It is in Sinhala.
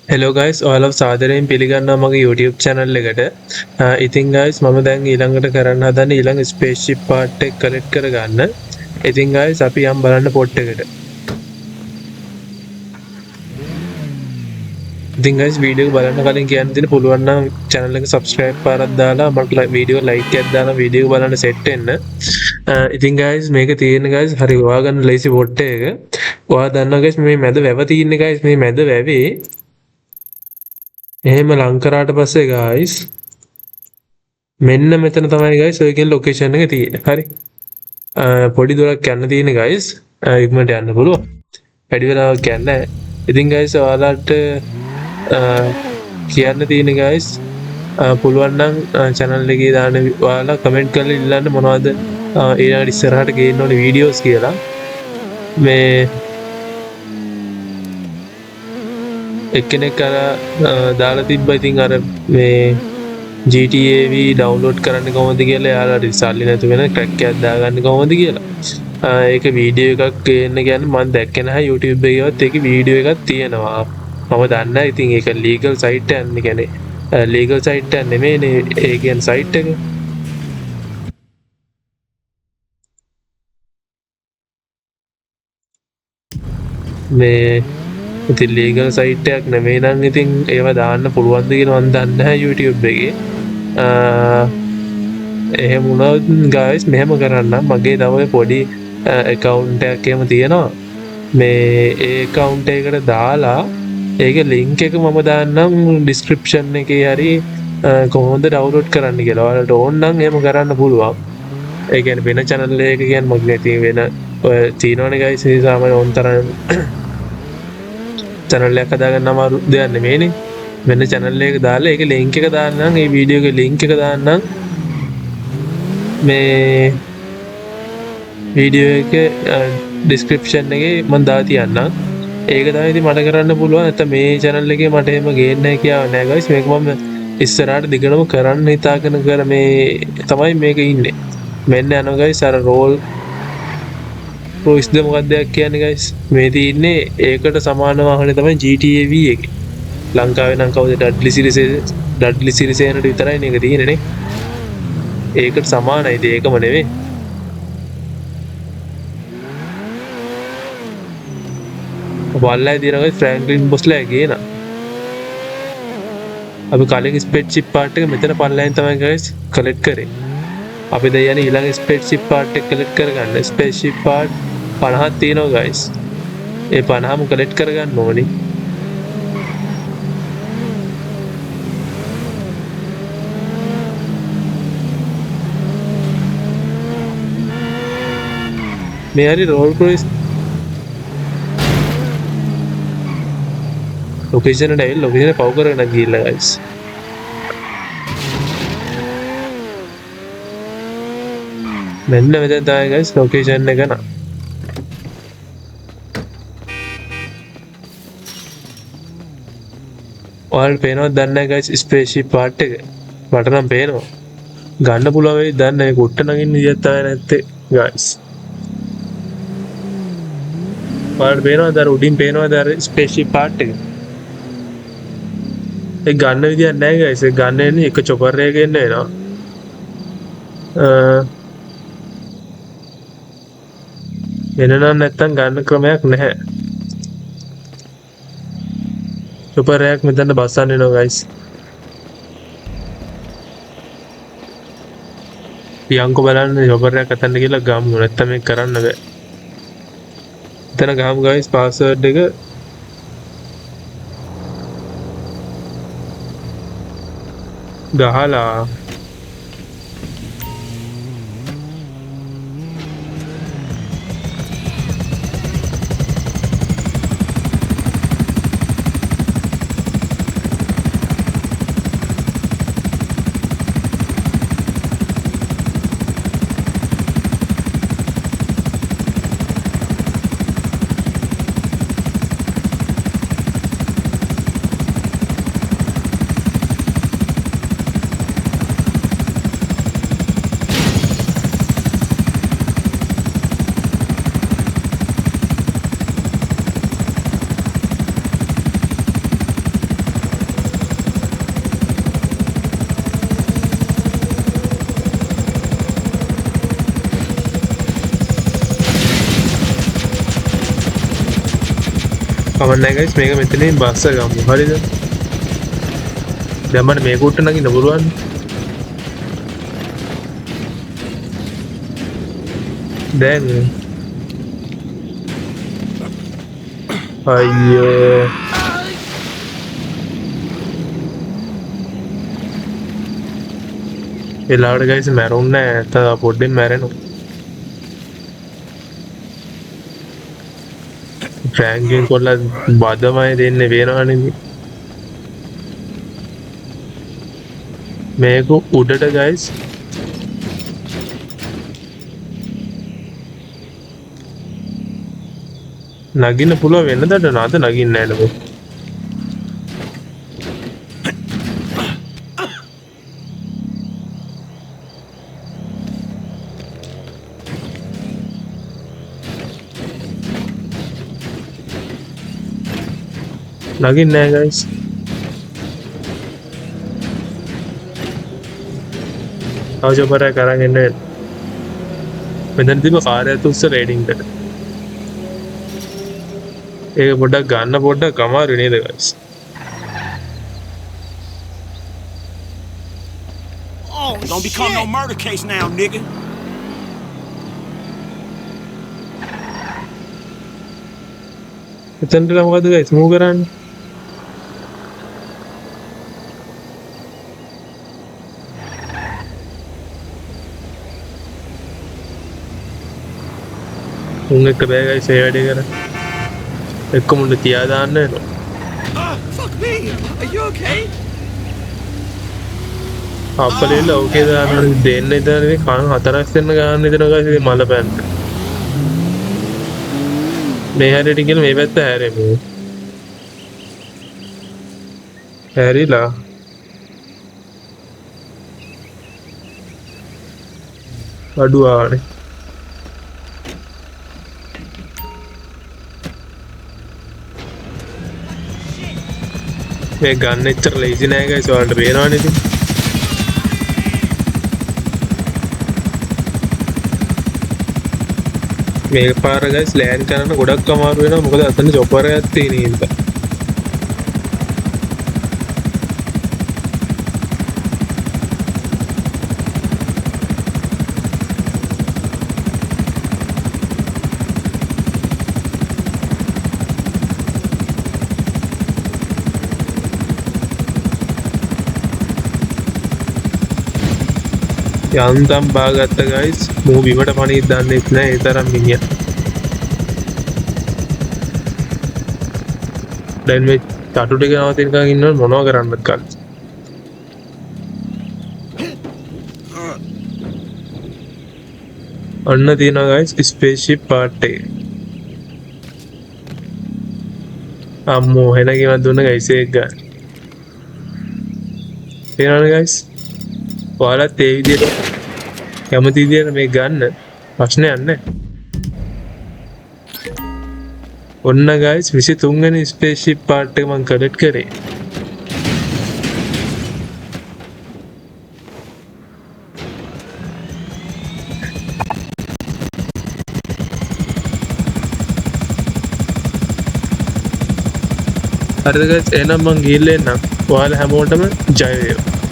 හෙලෝ ගයිස් ඔයාලව සාදරයෙන් පිළිගන්නවා මගේ YouTube channel එකට. ඉතින් ගයිස් මම දැන් ඊළඟට කරන්න හදන්නේ ඊළඟ spaceship part එක collect කරගන්න. ඉතින් ගයිස් අපි යම් බලන්න පොට් එකට. ඉතින් ගයිස් වීඩියෝ එක බලන්න කලින් කියන්න තියෙන පුළුවන් නම් channel එක subscribe පාරක් දාලා මට වීඩියෝ like එකක් දාලා වීඩියෝ බලන්න set වෙන්න. ඉතින් ගයිස් මේක තියෙන ගයිස් හරි හොයාගන්න ලේසි පොට් එක. ඔයා දන්නවා ගයිස් මේ මැද වැව තියෙන්නේ ගයිස් මේ මැද වැවේ එහෙම ලං කරාට පස්සේ ගයිස් මෙන්න මෙතන තමයි ගයිස් ඔය කියන ලොකේෂන් එක තියෙන්නේ. හරි. පොඩි දුරක් යන්න තියෙන්නේ ගයිස්. ඉක්මනට යන්න පුළුවන්. වැඩි වෙලාවක් යන්න නැහැ. ඉතින් ගයිස් ඔයාලට කියන්න තියෙන්නේ ගයිස් පුළුවන් නම් channel එකේ දාන්න ඔයාලා කමෙන්ට් කරලා ඉල්ලන්න මොනවද ඊළඟට ඉස්සරහට ගේන්න ඕනේ වීඩියෝස් කියලා. මේ එක්කෙනෙක් අර දාලා තිබ්බා ඉතින් අර මේ GTA V ඩවුන්ලෝඩ් කරන්න කොහොමද කියලා එයාලා සල්ලි නැතු වෙන ක්‍රැක් එකක් දාගන්න කොහොමද කියලා. ඒක වීඩියෝ එකක් ගේන්න කියන්නේ මම දැක්කේ නැහැ YouTube එකේවත් ඒකේ වීඩියෝ එකක් තියෙනවා. මම දන්නේ ඉතින් ඒක ලීගල් සයිට් එකක් නේ කියන්නේ ලීගල් සයිට් එකක් නෙමෙයිනේ ඒ කියන්නේ සයිට් එක. මේ ඉතින් ලීගල් සයිට් එකක් නෙමෙයි නම් ඉතින් ඒව දාන්න පුළුවන්ද කියලා මම දන්නේ නැහැ YouTube එකේ. එහෙම වුණොත් ගයිස් මෙහෙම කරන්නම් මගේ තව පොඩි account එකක් එහෙම තියෙනවා. මේ ඒ account එකකට දාලා ඒකේ link එක මම දාන්නම් description එකේ හරි කොහොමද download කරන්න කියලා. ඔයාලට ඕන නම් එහෙම කරන්න පුළුවන්. ඒ කියන්නේ වෙන channel එකක කියන්නේ මගේ නැති වෙන ඔය තියෙනවනේ ගයිස් ඒ සාමාන්‍ය ඕන තරම් channel එකක් හදාගන්න අමාරු දෙයක් නෙමෙයිනේ. වෙන channel එකක දාලා ඒක link එක දාන්නම් ඒ වීඩියෝ එකේ link එක දාන්නම් මේ වීඩියෝ එකේ description එකේ මම දාලා තියන්නම්. ඒක තමයි ඉතින් මට කරන්න පුළුවන්. නැත්නම් මේ channel එකේ මට එහෙම ගේන්න නැහැ කියලා නෑ guys. මේක මම ඉස්සරහට දිගටම කරන්න හිතාගෙන කර මේ තමයි මේක ඉන්නේ. මෙන්න යනවා guys අර Rolls ද මොකක්ද කියන්නේ guys. මේ තියෙන්නේ ඒකට සමාන වාහනේ තමයි GTA V එකේ. ලංකාවේ නම් කවුද ඩඩ්ලි සිරිසේනට විතරයි මේක තියෙන්නේ නේ. ඒකට සමානයි. ඉතින් ඒකම නෙවෙයි. වල්ලයි දිනන guys ෆ්‍රැන්ක්ලින් බොස්ලා ගේන. අපි කලින් ස්පේස්ෂිප් පාර්ට් එක මෙතන පල්ලෙන් තමයි guys කලෙක්ට් කරේ. අපි දැන් යන්නේ ඊළඟ ස්පේස්ෂිප් පාර්ට් එක කලෙක්ට් කරගන්න. ස්පේස්ෂිප් පාර්ට් 50ක් තියෙනවා guys. ඒ 50ම කලෙක්ට් කරගන්න ඕනේ. මේ හරි Rolls Royce ලොකේෂන් එකට ඇවිල්ලා ලොකේෂන් එක පව් කරගෙන ගිහිල්ලා guys. මෙන්න මෙතන තමයි guys ලොකේෂන් එක නා. ඔයාලට පේනවද දන්නේ නැහැ guys ස්පේස්ෂිප් පාර්ට් එක. මට නම් පේනවා. ගන්න පුළුවන් වෙයි දන්නේ නැහැ. කුට්ට නගින්න විදියක් තමයි නැත්තේ guys. ඔයාලට පේනවද අර උඩින් පේනවද අර ස්පේස්ෂිප් පාර්ට් එක? ඒ ගන්න විදියක් නැහැ guys. ඒ ගන්න එන්නේ එක චොපර් එකකින් එනවා. වෙන නම් නැත්තම් ගන්න ක්‍රමයක් නැහැ. චොපර් එකක් මෙතන බස්සන්න එනවා guys. පියංකෝ බලන්න චොපර් එකක් අතන්න කියලා ගමු. නැත්තම් මේක කරන්න බෑ. එතන ගහමු guys password එක. ගහලා කමක් නැහැ guys මේක මෙතනින් බස්ස ගමු හරිද දැන් මම මේක උට්ට නගින්න පුළුවන් දැන් අයියෝ එලාවට guys මැරුන්නේ නැහැ තා පොඩ්ඩෙන් මැරෙනවා ෆ්‍රැන්කින් කොල්ලා බදමයි දෙන්නේ වෙනවනේ මේක උඩට guys නගින්න පුළුවන් වෙනදට නාද නගින්නේ නැහැ නේද නගින්නේ නැහැ guys අවජොපරයක් අරන් එන්න මෙතන තිබ්බ කාර්යයත් උස්ස රේඩින්ග් එකට ඒක පොඩ්ඩක් ගන්න පොඩ්ඩක් අමාරු නේද guys Oh, don't become no murder case now, nigga. එතනට මොකද guys මූව් කරන්නේ උන් එක්ක බෑ guys ඒ වැඩේ කරන්න එක්ක මුන්න තියා දාන්න Fuck me. Are you okay? අපලෙල්ල ඕකේ දාන්න දෙන්න ඉතින් කන හතරක් දෙන්න ගන්න ඉතින් guys ඉතින් මල පැන්න මේ හැරෙට කියන මේ පැත්ත හැරෙමු හැරිලා අඩු ආනේ මේ ගන්න එච්චර ලේසි නෑ guys ඔයාලට පේනවනේ ඉතින් මේක පාර guys ලෑන්ඩ් කරන්න ගොඩක් අමාරු වෙනවා මොකද අතන චොපර් එකක් තියෙන හින්දා යන්තම් බාගත්ත guys මූ බිමට පණින්න දන්නෙත් නෑ ඒ තරම් මිනිහා දැන් මේ තටු ටික නවතිනකන් ඉන්නවනේ මොනව කරන්නද කල් අන්න තියෙනවා guys ස්පේස්ෂිප් පාර්ට් එක අම්මෝ හෙන ගෙවක් දුන්න guys ඒක ගන්න තේරෙනවද guys ඔයාලත් ඒ විදිහට කැමති විදිහට මේ ගන්න ප්‍රශ්නයක් නැහැ. ඔන්න guys 23 වෙනි ස්පේස්ෂිප් පාර්ට් එක මම කලෙක්ට් කරේ. හරිද guys එහෙනම් මං ගිහිල්ලා එන්නම්. ඔයාලා හැමෝටම ජය වේවා.